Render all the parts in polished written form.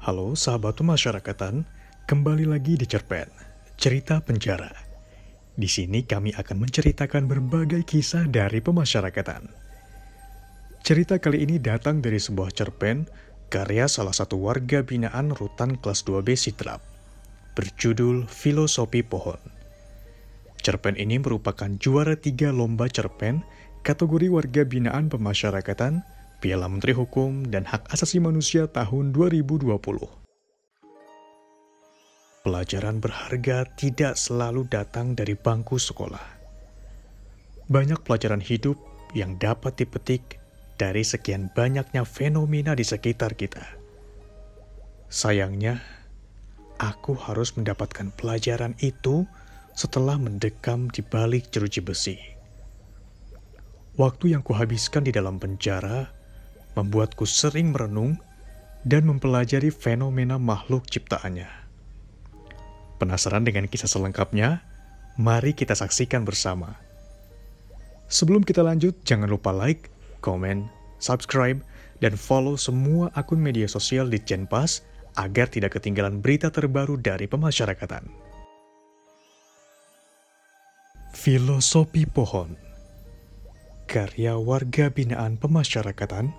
Halo sahabat pemasyarakatan, kembali lagi di Cerpen, Cerita Penjara. Di sini kami akan menceritakan berbagai kisah dari pemasyarakatan. Cerita kali ini datang dari sebuah cerpen karya salah satu warga binaan Rutan Kelas 2B Sidrap, berjudul Filosofi Pohon. Cerpen ini merupakan juara 3 lomba cerpen kategori warga binaan pemasyarakatan Piala Menteri Hukum dan Hak Asasi Manusia tahun 2020. Pelajaran berharga tidak selalu datang dari bangku sekolah. Banyak pelajaran hidup yang dapat dipetik dari sekian banyaknya fenomena di sekitar kita. Sayangnya, aku harus mendapatkan pelajaran itu setelah mendekam di balik jeruji besi. Waktu yang kuhabiskan di dalam penjara membuatku sering merenung dan mempelajari fenomena makhluk ciptaannya. Penasaran dengan kisah selengkapnya? Mari kita saksikan bersama. Sebelum kita lanjut, jangan lupa like, komen, subscribe, dan follow semua akun media sosial di Jenpas agar tidak ketinggalan berita terbaru dari pemasyarakatan. Filosofi Pohon, karya warga binaan pemasyarakatan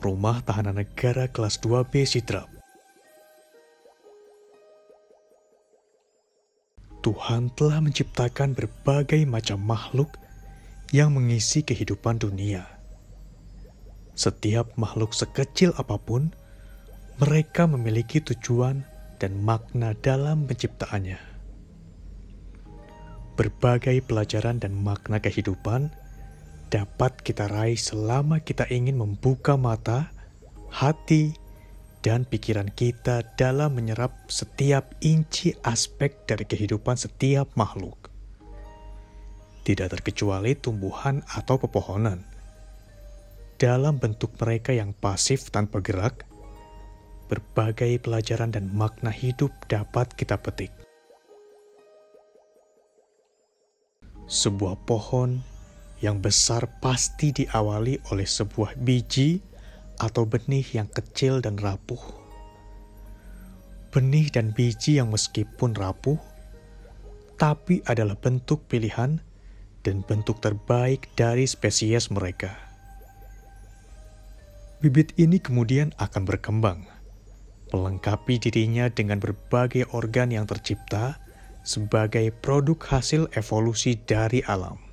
Rumah Tahanan Negara Kelas 2B Sidrap. Tuhan telah menciptakan berbagai macam makhluk yang mengisi kehidupan dunia. Setiap makhluk sekecil apapun, mereka memiliki tujuan dan makna dalam penciptaannya. Berbagai pelajaran dan makna kehidupan dapat kita raih selama kita ingin membuka mata, hati, dan pikiran kita dalam menyerap setiap inci aspek dari kehidupan setiap makhluk. Tidak terkecuali tumbuhan atau pepohonan. Dalam bentuk mereka yang pasif tanpa gerak, berbagai pelajaran dan makna hidup dapat kita petik. Sebuah pohon yang besar pasti diawali oleh sebuah biji atau benih yang kecil dan rapuh. Benih dan biji yang meskipun rapuh, tapi adalah bentuk pilihan dan bentuk terbaik dari spesies mereka. Bibit ini kemudian akan berkembang, melengkapi dirinya dengan berbagai organ yang tercipta sebagai produk hasil evolusi dari alam.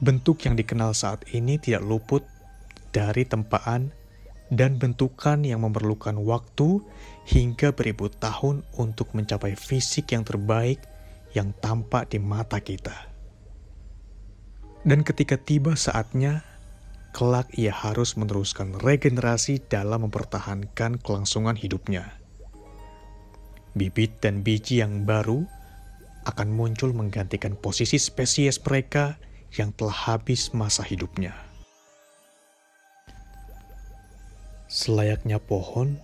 Bentuk yang dikenal saat ini tidak luput dari tempaan dan bentukan yang memerlukan waktu hingga beribu tahun untuk mencapai fisik yang terbaik yang tampak di mata kita. Dan ketika tiba saatnya, kelak ia harus meneruskan regenerasi dalam mempertahankan kelangsungan hidupnya. Bibit dan biji yang baru akan muncul menggantikan posisi spesies mereka yang telah habis masa hidupnya. Selayaknya pohon,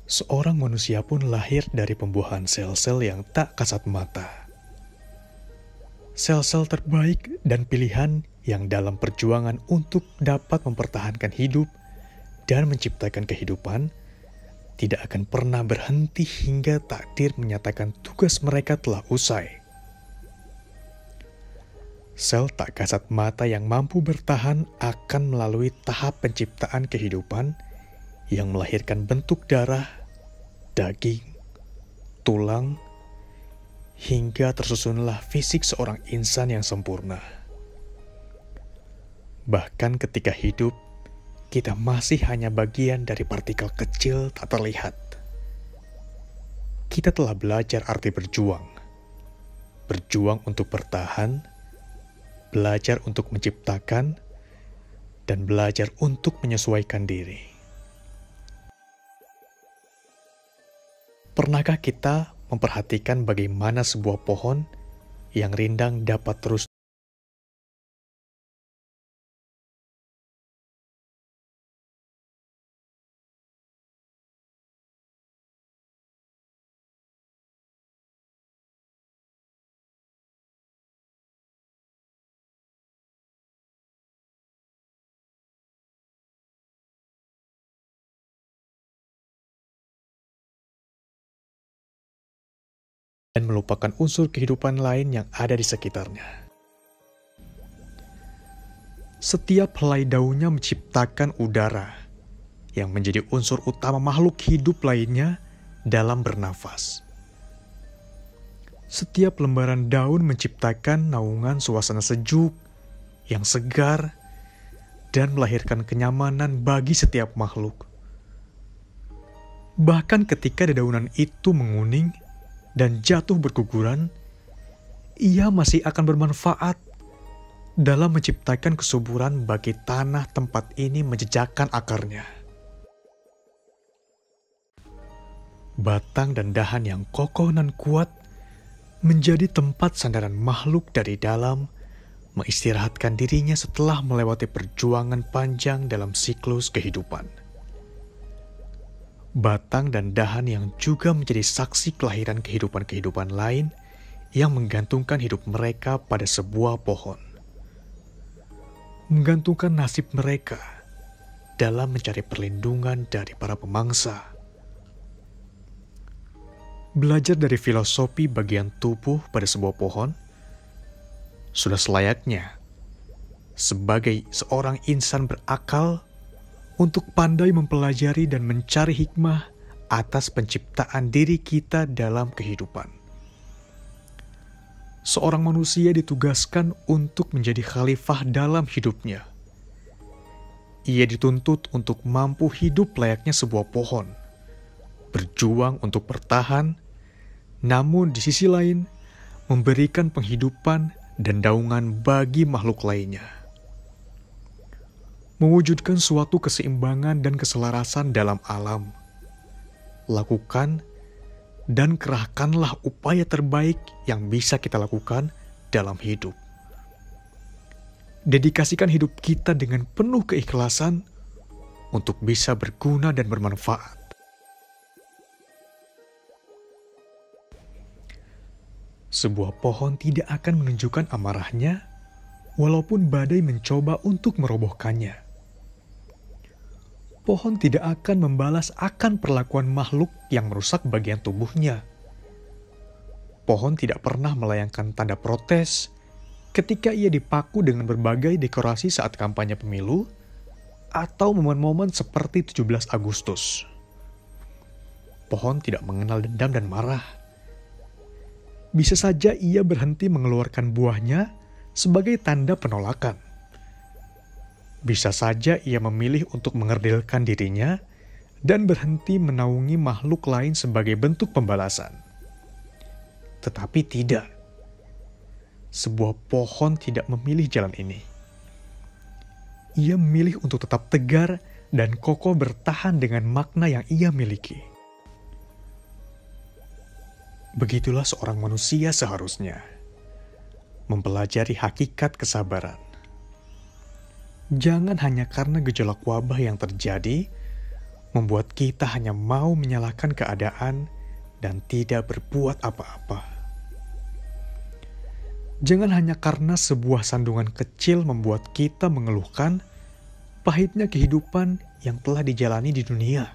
seorang manusia pun lahir dari pembuahan sel-sel yang tak kasat mata. Sel-sel terbaik dan pilihan yang dalam perjuangan untuk dapat mempertahankan hidup dan menciptakan kehidupan tidak akan pernah berhenti hingga takdir menyatakan tugas mereka telah usai. Sel tak kasat mata yang mampu bertahan akan melalui tahap penciptaan kehidupan yang melahirkan bentuk darah, daging, tulang, hingga tersusunlah fisik seorang insan yang sempurna. Bahkan ketika hidup, kita masih hanya bagian dari partikel kecil tak terlihat. Kita telah belajar arti berjuang. Berjuang untuk bertahan, belajar untuk menciptakan, dan belajar untuk menyesuaikan diri. Pernahkah kita memperhatikan bagaimana sebuah pohon yang rindang dapat terus dan melupakan unsur kehidupan lain yang ada di sekitarnya. Setiap helai daunnya menciptakan udara yang menjadi unsur utama makhluk hidup lainnya dalam bernafas. Setiap lembaran daun menciptakan naungan suasana sejuk yang segar dan melahirkan kenyamanan bagi setiap makhluk. Bahkan ketika dedaunan itu menguning dan jatuh berguguran, ia masih akan bermanfaat dalam menciptakan kesuburan bagi tanah tempat ini menjejakkan akarnya. Batang dan dahan yang kokoh dan kuat menjadi tempat sandaran makhluk dari dalam, mengistirahatkan dirinya setelah melewati perjuangan panjang dalam siklus kehidupan. Batang dan dahan yang juga menjadi saksi kelahiran kehidupan-kehidupan lain yang menggantungkan hidup mereka pada sebuah pohon. Menggantungkan nasib mereka dalam mencari perlindungan dari para pemangsa. Belajar dari filosofi bagian tubuh pada sebuah pohon, sudah selayaknya sebagai seorang insan berakal untuk pandai mempelajari dan mencari hikmah atas penciptaan diri kita dalam kehidupan. Seorang manusia ditugaskan untuk menjadi khalifah dalam hidupnya. Ia dituntut untuk mampu hidup layaknya sebuah pohon, berjuang untuk bertahan, namun di sisi lain memberikan penghidupan dan daungan bagi makhluk lainnya. Mewujudkan suatu keseimbangan dan keselarasan dalam alam. Lakukan dan kerahkanlah upaya terbaik yang bisa kita lakukan dalam hidup. Dedikasikan hidup kita dengan penuh keikhlasan untuk bisa berguna dan bermanfaat. Sebuah pohon tidak akan menunjukkan amarahnya, walaupun badai mencoba untuk merobohkannya. Pohon tidak akan membalas akan perlakuan makhluk yang merusak bagian tubuhnya. Pohon tidak pernah melayangkan tanda protes ketika ia dipaku dengan berbagai dekorasi saat kampanye pemilu atau momen-momen seperti 17 Agustus. Pohon tidak mengenal dendam dan marah. Bisa saja ia berhenti mengeluarkan buahnya sebagai tanda penolakan. Bisa saja ia memilih untuk mengerdilkan dirinya dan berhenti menaungi makhluk lain sebagai bentuk pembalasan. Tetapi tidak. Sebuah pohon tidak memilih jalan ini. Ia memilih untuk tetap tegar dan kokoh bertahan dengan makna yang ia miliki. Begitulah seorang manusia seharusnya mempelajari hakikat kesabaran. Jangan hanya karena gejolak wabah yang terjadi, membuat kita hanya mau menyalahkan keadaan dan tidak berbuat apa-apa. Jangan hanya karena sebuah sandungan kecil membuat kita mengeluhkan pahitnya kehidupan yang telah dijalani di dunia.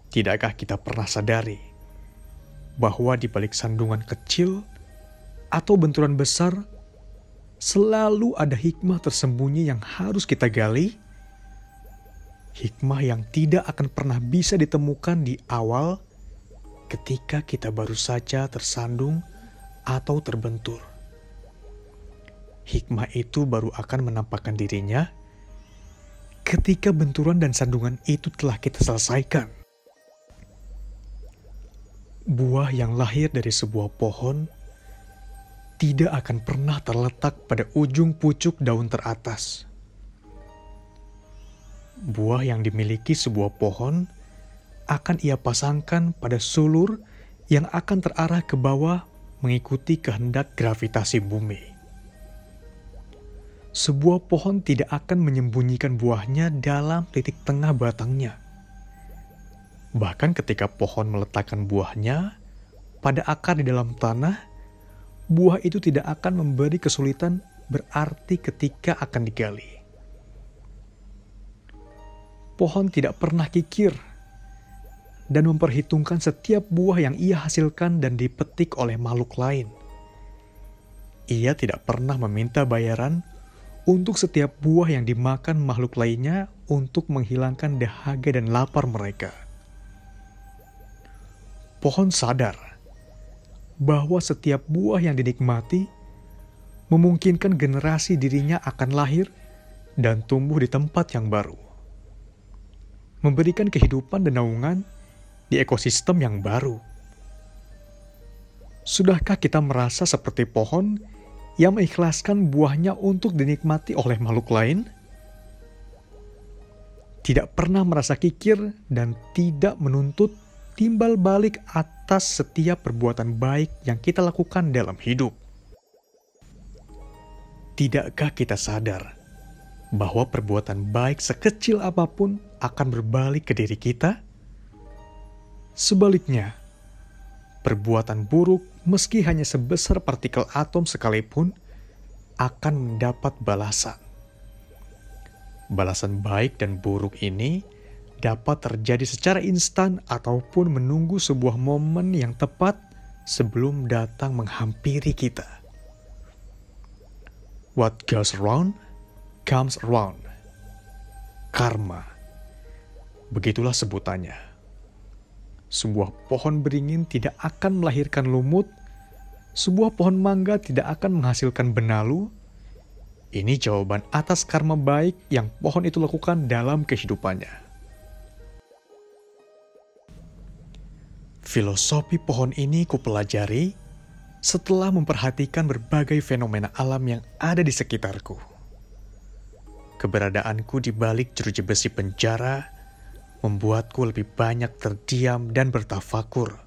Tidakkah kita pernah sadari bahwa di balik sandungan kecil atau benturan besar selalu ada hikmah tersembunyi yang harus kita gali? Hikmah yang tidak akan pernah bisa ditemukan di awal ketika kita baru saja tersandung atau terbentur. Hikmah itu baru akan menampakkan dirinya ketika benturan dan sandungan itu telah kita selesaikan. Buah yang lahir dari sebuah pohon tidak akan pernah terletak pada ujung pucuk daun teratas. Buah yang dimiliki sebuah pohon akan ia pasangkan pada sulur yang akan terarah ke bawah mengikuti kehendak gravitasi bumi. Sebuah pohon tidak akan menyembunyikan buahnya dalam titik tengah batangnya. Bahkan ketika pohon meletakkan buahnya pada akar di dalam tanah, buah itu tidak akan memberi kesulitan berarti ketika akan digali. Pohon tidak pernah kikir, dan memperhitungkan setiap buah yang ia hasilkan dan dipetik oleh makhluk lain. Ia tidak pernah meminta bayaran untuk setiap buah yang dimakan makhluk lainnya untuk menghilangkan dahaga dan lapar mereka. Pohon sadar bahwa setiap buah yang dinikmati memungkinkan generasi dirinya akan lahir dan tumbuh di tempat yang baru, memberikan kehidupan dan naungan di ekosistem yang baru. Sudahkah kita merasa seperti pohon yang mengikhlaskan buahnya untuk dinikmati oleh makhluk lain? Tidak pernah merasa kikir dan tidak menuntut timbal balik atas setiap perbuatan baik yang kita lakukan dalam hidup. Tidakkah kita sadar bahwa perbuatan baik sekecil apapun akan berbalik ke diri kita? Sebaliknya, perbuatan buruk meski hanya sebesar partikel atom sekalipun akan mendapat balasan. Balasan baik dan buruk ini dapat terjadi secara instan ataupun menunggu sebuah momen yang tepat sebelum datang menghampiri kita. What goes around, comes around. Karma. Begitulah sebutannya. Sebuah pohon beringin tidak akan melahirkan lumut, sebuah pohon mangga tidak akan menghasilkan benalu. Ini jawaban atas karma baik yang pohon itu lakukan dalam kehidupannya. Filosofi pohon ini kupelajari setelah memperhatikan berbagai fenomena alam yang ada di sekitarku. Keberadaanku di balik jeruji besi penjara membuatku lebih banyak terdiam dan bertafakur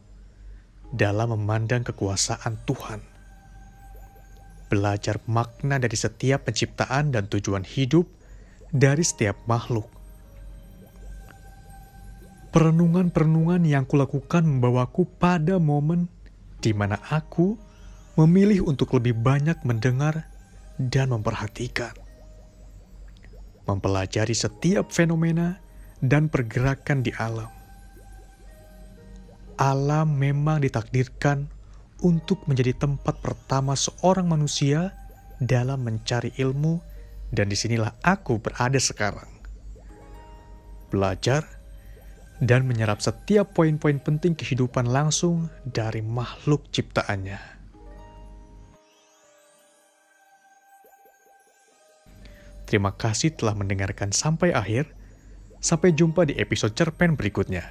dalam memandang kekuasaan Tuhan. Belajar makna dari setiap penciptaan dan tujuan hidup dari setiap makhluk. Perenungan-perenungan yang kulakukan membawaku pada momen di mana aku memilih untuk lebih banyak mendengar dan memperhatikan. Mempelajari setiap fenomena dan pergerakan di alam. Alam memang ditakdirkan untuk menjadi tempat pertama seorang manusia dalam mencari ilmu, dan disinilah aku berada sekarang. Belajar dan menyerap setiap poin-poin penting kehidupan langsung dari makhluk ciptaannya. Terima kasih telah mendengarkan sampai akhir. Sampai jumpa di episode cerpen berikutnya.